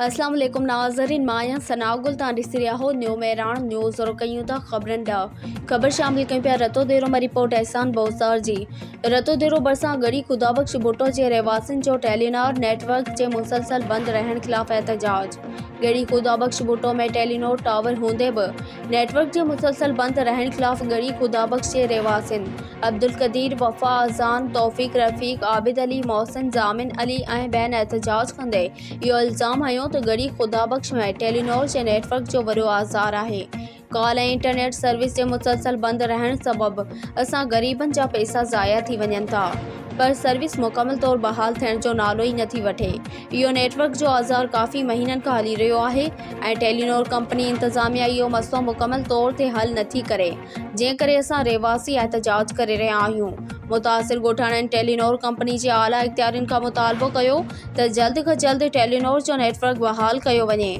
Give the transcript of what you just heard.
अस्सलाम वालेकुम नाज़रीन, मां सनागुल तां ॾिसी रहिया हो न्यू मेरान न्यूज़ और कयूं था ख़बरनि ॾांहुं। ख़बर शामिल कयूं पिया रतो देरो में रिपोर्ट एहसान बोसार जी। रतो देरो भरिसां गढ़ी खुदाबख्श भुट्टो जे रहवासियुनि जो टेलीनॉर नेटवर्क जे मुसलसल बंदि रहण ख़िलाफ़ एहतजाज। गढ़ी खुदाबख्श भुट्टो में टेलीनॉर टावर हूंदे बि नेटवर्क जे मुसलसल बंदि रहण ख़िलाफ़ गढ़ी खुदाबख्श जे रहवासियुनि अब्दुल कदीर, वफ़ा, अज़ान, तौफ़ीक, रफ़ीक, आबिद अली, मोहसिन, ज़ामिन अली ऐं ॿियनि एहतजाज कंदे इहो इल्ज़ाम हयो त गढ़ी खुदाबख्श में टेलीनॉर जे नेटवर्क जो वॾो आज़ार आहे। कॉल ऐं इंटरनेट सर्विस जे मुसलसल बंदि रहण सबबि असां ग़रीबनि जा पैसा ज़ाया थी वञनि था, पर सर्विस मुकमल तौर बहाल थियण जो नालो ई नथी वठे। इहो नेटवर्क जो आज़ार काफ़ी महीननि खां हली रहियो आहे ऐं टेलीनॉर कंपनी इंतज़ामिया इहो मसलो मुकमल तौर ते हल नथी करे, जंहिं करे असां रहवासी एहतजाज करे रहिया आहियूं। मुतासिर ॻोठाणनि टेलीनॉर कंपनी जे आला इख्तियारियुनि खां मुतालबो कयो त जल्द खां जल्द टेलीनॉर जो नेटवर्क बहाल कयो वञे।